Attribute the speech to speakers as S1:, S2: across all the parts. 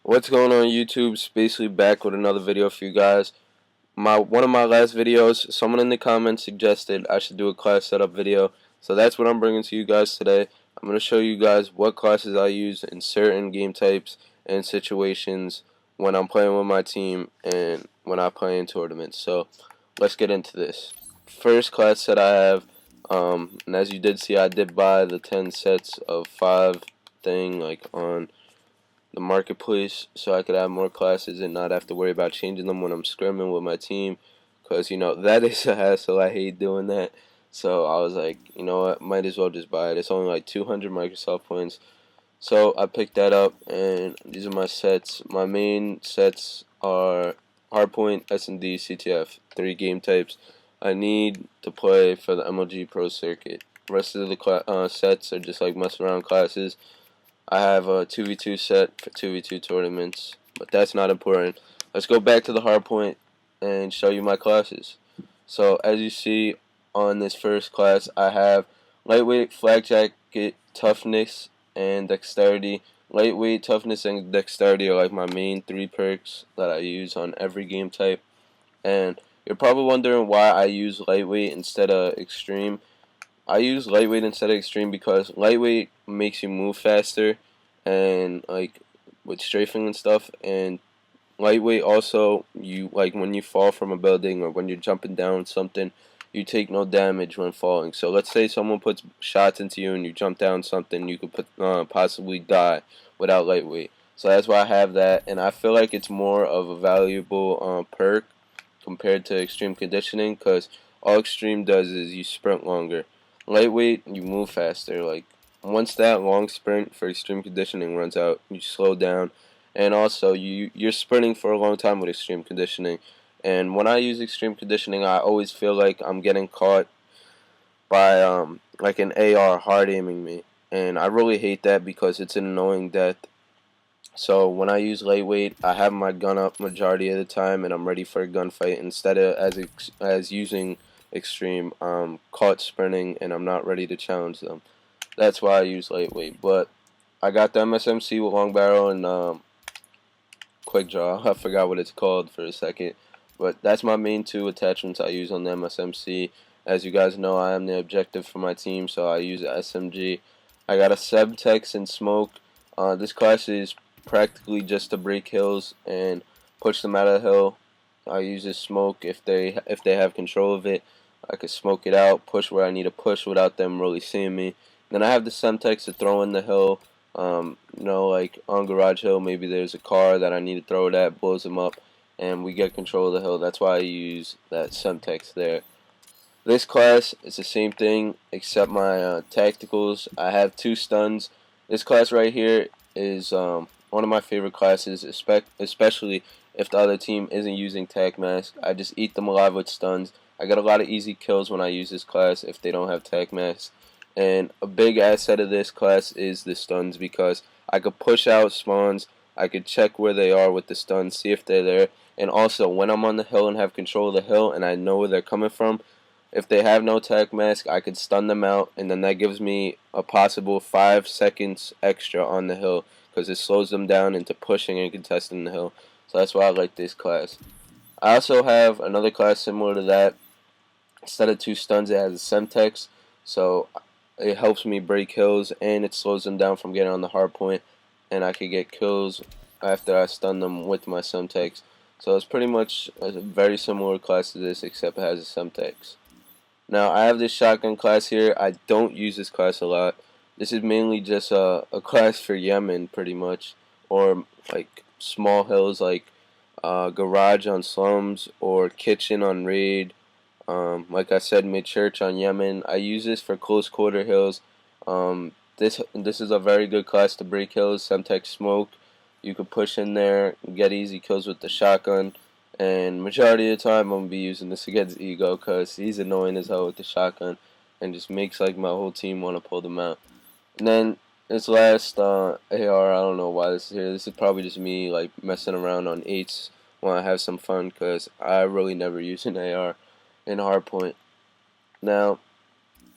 S1: What's going on YouTube? SpaceLy's back with another video for you guys. One of my last videos, someone in the comments suggested I should do a class setup video, so that's what I'm bringing to you guys today. I'm going to show you guys what classes I use in certain game types and situations when I'm playing with my team and when I play in tournaments. So let's get into this. First class set I have, and as you did see, I did buy the 10 sets of 5 thing like on the marketplace so I could have more classes and not have to worry about changing them when I'm scrimming with my team, because that is a hassle. I hate doing that. So I was like, you know what, might as well just buy it. It's only like 200 Microsoft points. So I picked that up, and these are my sets. My main sets are Hardpoint, S&D, CTF, 3 game types I need to play for the MLG Pro Circuit. The rest of the sets are just like mess around classes. I have a 2v2 set for 2v2 tournaments, but that's not important. Let's go back to the hardpoint and show you my classes. So as you see on this first class, I have lightweight, flak jacket, toughness, and dexterity. Lightweight, toughness, and dexterity are like my main 3 perks that I use on every game type. And you're probably wondering why I use lightweight instead of extreme. I use lightweight instead of extreme because lightweight makes you move faster and like with strafing and stuff, and lightweight also, you like when you fall from a building or when you're jumping down something, you take no damage when falling. So let's say someone puts shots into you and you jump down something, you could possibly die without lightweight. So that's why I have that, and I feel like it's more of a valuable perk compared to extreme conditioning, because all extreme does is you sprint longer. Lightweight, you move faster. Like once that long sprint for extreme conditioning runs out, you slow down, and also you're sprinting for a long time with extreme conditioning. And when I use extreme conditioning, I always feel like I'm getting caught by like an AR hard aiming me, and I really hate that because it's an annoying death. So when I use lightweight, I have my gun up majority of the time, and I'm ready for a gunfight instead of as using extreme. Caught sprinting, and I'm not ready to challenge them. That's why I use lightweight. But I got the MSMC with long barrel and quick draw. I forgot what it's called for a second, but that's my main 2 attachments I use on the MSMC. As you guys know, I am the objective for my team, so I use a SMG. I got a Sebtex and smoke. This class is practically just to break hills and push them out of the hill. I use this smoke if they have control of it. I can smoke it out, push where I need to push without them really seeing me. Then I have the Semtex to throw in the hill. Like on Garage Hill, maybe there's a car that I need to throw it at, blows them up, and we get control of the hill. That's why I use that Semtex there. This class is the same thing except my tacticals. I have 2 stuns. This class right here is one of my favorite classes, especially if the other team isn't using tac mask. I just eat them alive with stuns. I get a lot of easy kills when I use this class if they don't have tac mask. And a big asset of this class is the stuns, because I could push out spawns, I could check where they are with the stuns, see if they're there, and also when I'm on the hill and have control of the hill and I know where they're coming from, if they have no tac mask, I could stun them out, and then that gives me a possible 5 seconds extra on the hill, because it slows them down into pushing and contesting the hill. So that's why I like this class. I also have another class similar to that. Instead of 2 stuns, it has a Semtex, so it helps me break hills, and it slows them down from getting on the hard point, and I could get kills after I stun them with my Semtex. So it's pretty much a very similar class to this, except it has a Semtex. Now I have this shotgun class here. I don't use this class a lot. This is mainly just a class for Yemen, pretty much, or like small hills like garage on slums or kitchen on raid. Like I said, mid church on Yemen. I use this for close quarter hills. This is a very good class to break hills. Semtex smoke. You could push in there, get easy kills with the shotgun. And majority of the time, I'm gonna be using this against Ego, because he's annoying as hell with the shotgun, and just makes like my whole team want to pull them out. And then this last AR, I don't know why this is here. This is probably just me like messing around on 8s when I have some fun, because I really never use an AR in hardpoint. Now,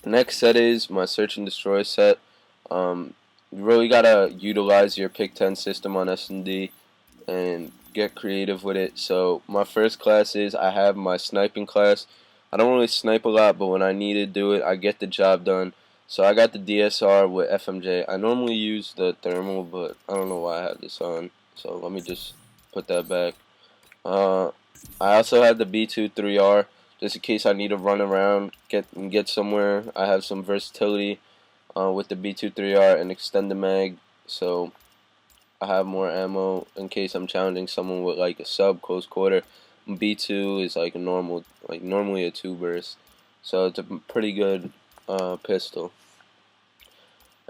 S1: the next set is my search and destroy set. You really gotta utilize your pick 10 system on S&D. and get creative with it. So my first class is I have my sniping class. I don't really snipe a lot, but when I need to do it, I get the job done. So I got the DSR with FMJ. I normally use the thermal, but I don't know why I have this on. So let me just put that back. Uh, I also have the B2 3R just in case I need to run around, get somewhere. I have some versatility with the B2 3R and extend the mag. So I have more ammo in case I'm challenging someone with like a sub close quarter. B2 is like a normal, like normally a 2 burst, so it's a pretty good pistol.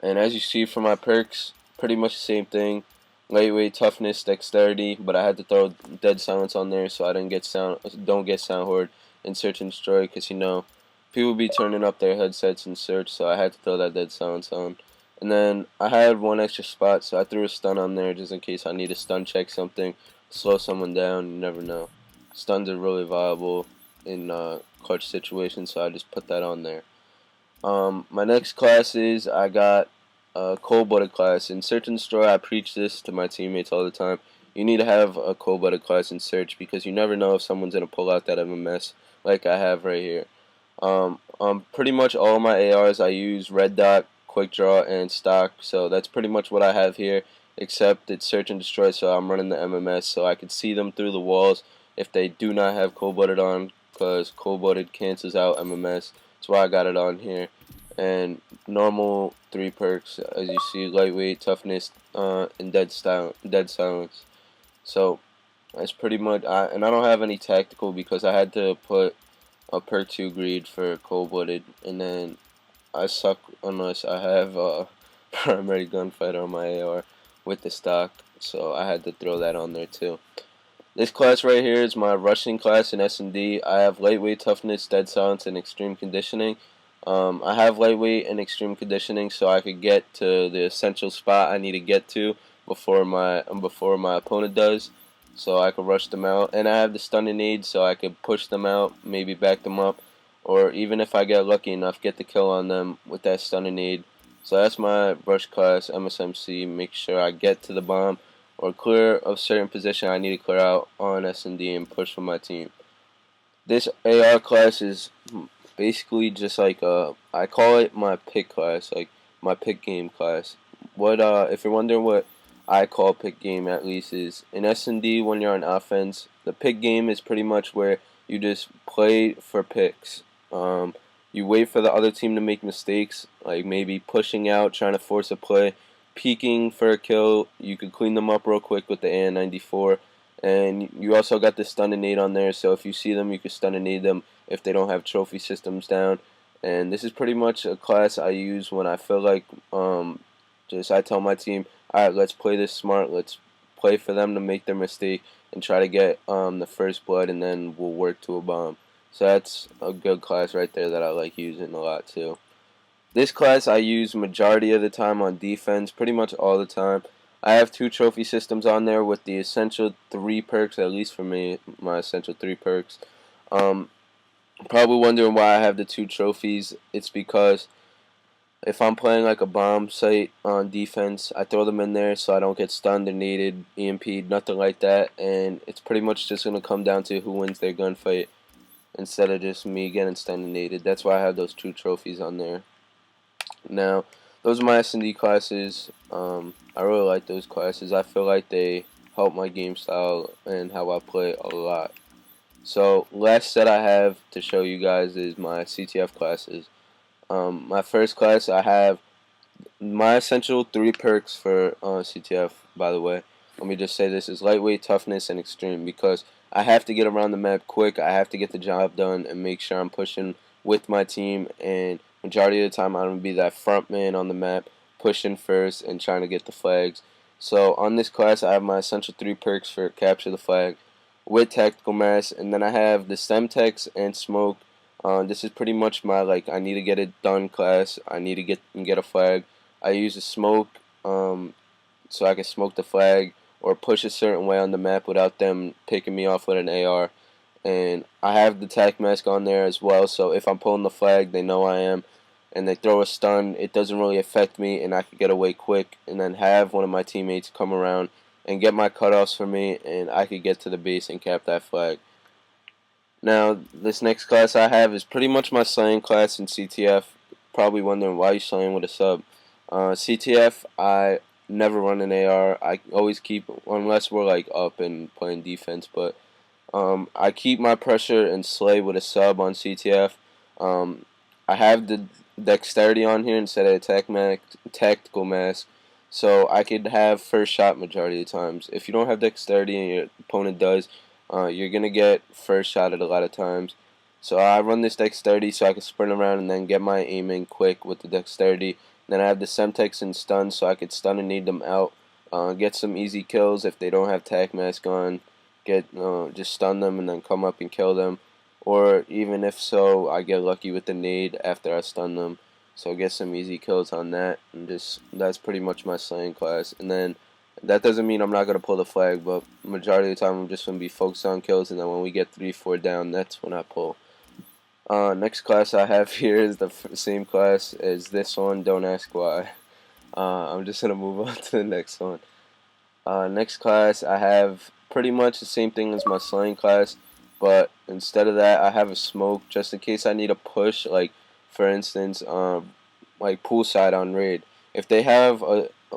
S1: And as you see from my perks, pretty much the same thing. Lightweight, toughness, dexterity, but I had to throw dead silence on there so I don't get sound horde in search and destroy, because people be turning up their headsets in search, so I had to throw that dead silence on. And then I had one extra spot, so I threw a stun on there just in case I need to stun check something, slow someone down. You never know. Stuns are really viable in clutch situations, so I just put that on there. My next class is I got a cold-blooded class. In Search and Destroy, I preach this to my teammates all the time. You need to have a cold-blooded class in Search because you never know if someone's going to pull out that MMS like I have right here. Pretty much all my ARs I use Red Dot, Quick Draw, and Stock, so that's pretty much what I have here, except it's Search and Destroy, so I'm running the MMS so I can see them through the walls if they do not have cold-blooded on, because cold-blooded cancels out MMS. That's why I got it on here. And normal 3 perks, as you see: lightweight, toughness, and dead silence. So that's pretty much. And I don't have any tactical because I had to put a perk 2 greed for cold-blooded, and then I suck unless I have a primary gunfighter on my AR with the stock, so I had to throw that on there too. This class right here is my rushing class in S&D. I have lightweight, toughness, dead silence, and extreme conditioning. I have lightweight and extreme conditioning so I could get to the essential spot I need to get to before my opponent does, so I could rush them out. And I have the stun and aid so I could push them out, maybe back them up, or even if I get lucky enough, get the kill on them with that stun and aid. So that's my rush class, MSMC. Make sure I get to the bomb or clear a certain position I need to clear out on S&D and push for my team. This AR class is basically just like I call it my pick class, like my pick game class. What if you're wondering what I call pick game, at least, is in S&D when you're on offense, the pick game is pretty much where you just play for picks. You wait for the other team to make mistakes, like maybe pushing out, trying to force a play, peeking for a kill. You could clean them up real quick with the AN94. And you also got the stun and nade on there, so if you see them, you can stun and nade them if they don't have trophy systems down. And this is pretty much a class I use when I feel like I tell my team, alright, let's play this smart, let's play for them to make their mistake and try to get the first blood, and then we'll work to a bomb. So that's a good class right there that I like using a lot too. This class I use majority of the time on defense, pretty much all the time. I have 2 trophy systems on there with the essential 3 perks, at least for me, my essential 3 perks. Probably wondering why I have the 2 trophies. It's because if I'm playing like a bomb site on defense, I throw them in there so I don't get stunned or naded, EMP'd, nothing like that. And it's pretty much just going to come down to who wins their gunfight instead of just me getting stunned and naded. That's why I have those 2 trophies on there. Now, those are my S&D classes. I really like those classes. I feel like they help my game style and how I play a lot. So, last set I have to show you guys is my CTF classes. My first class, I have my essential 3 perks for CTF, by the way. Let me just say this is lightweight, toughness, and extreme, because I have to get around the map quick. I have to get the job done and make sure I'm pushing with my team, and majority of the time I'm going to be that front man on the map, pushing first and trying to get the flags. So on this class I have my essential 3 perks for capture the flag with tactical mass, and then I have the Semtex and smoke. This is pretty much my I need to get it done class. I need to get a flag. I use a smoke so I can smoke the flag or push a certain way on the map without them picking me off with an AR. And I have the tac mask on there as well, so if I'm pulling the flag, they know I am, and they throw a stun, it doesn't really affect me, and I can get away quick, and then have one of my teammates come around and get my cutoffs for me, and I could get to the base and cap that flag. Now, this next class I have is pretty much my slaying class in CTF. Probably wondering why you slaying with a sub. CTF, I never run an AR. I always keep, unless we're like up and playing defense, but I keep my pressure and slay with a sub on CTF. I have the dexterity on here instead of tactical mask, so I could have first shot majority of the times. If you don't have dexterity and your opponent does, you're gonna get first shot at a lot of times. So I run this dexterity so I can sprint around and then get my aim in quick with the dexterity. Then I have the Semtex and stun so I could stun and need them out. Get some easy kills if they don't have tac mask on. Just stun them and then come up and kill them. Or even if so, I get lucky with the nade after I stun them. So get some easy kills on that. And that's pretty much my slaying class. And then that doesn't mean I'm not going to pull the flag, but majority of the time I'm just going to be focused on kills, and then when we get 3-4 down, that's when I pull. Next class I have here is the same class as this one, don't ask why. I'm just going to move on to the next one. Next class I have pretty much the same thing as my slaying class, but instead of that I have a smoke just in case I need a push, like for instance like poolside on raid. If they have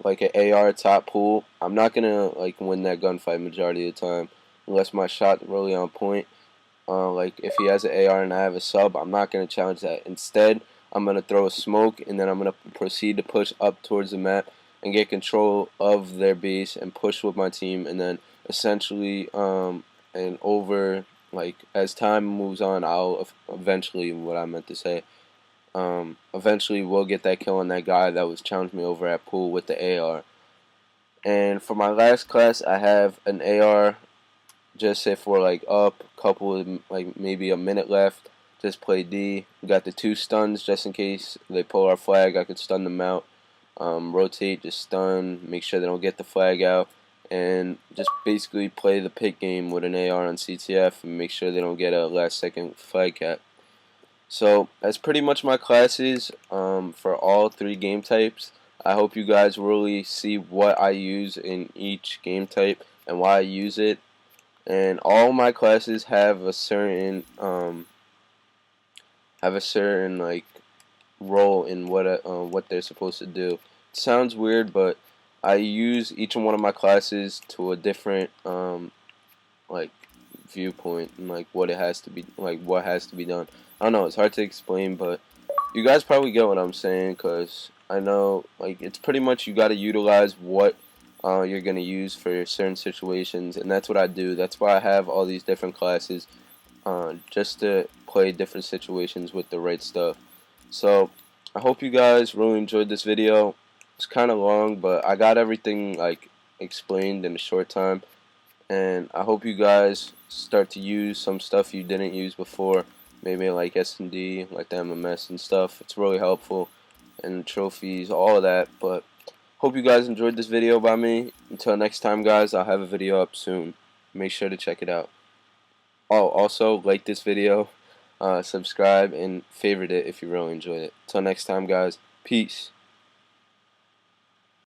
S1: like an AR top pool, I'm not gonna like win that gunfight majority of the time unless my shot really on point. Like if he has an AR and I have a sub, I'm not gonna challenge that. Instead, I'm gonna throw a smoke and then I'm gonna proceed to push up towards the map and get control of their base and push with my team, and then essentially and over, like as time moves on, I'll eventually, what I meant to say, eventually we'll get that kill on that guy that was challenged me over at pool with the AR. And for my last class, I have an AR. Just if we're like up, couple of, like maybe a minute left, just play D. We got the 2 stuns just in case they pull our flag. I could stun them out. Rotate, just stun, make sure they don't get the flag out, and just basically play the pick game with an AR on CTF and make sure they don't get a last second flag cap. So that's pretty much my classes for all 3 game types. I hope you guys really see what I use in each game type and why I use it. And all my classes have a certain like role in what they're supposed to do. It sounds weird, but I use each one of my classes to a different like viewpoint and like what has to be done. I don't know, it's hard to explain, but you guys probably get what I'm saying, because I know like it's pretty much you got to utilize what you're going to use for certain situations, and that's what I do. That's why I have all these different classes, just to play different situations with the right stuff. So I hope you guys really enjoyed this video. It's kind of long, but I got everything like explained in a short time, and I hope you guys start to use some stuff you didn't use before, maybe like S&D, like the MMS and stuff. It's really helpful, and trophies, all of that. But hope you guys enjoyed this video by me. Until next time, guys, I'll have a video up soon. Make sure to check it out. Oh, also like this video, subscribe, and favorite it if you really enjoyed it. Till next time, guys, peace.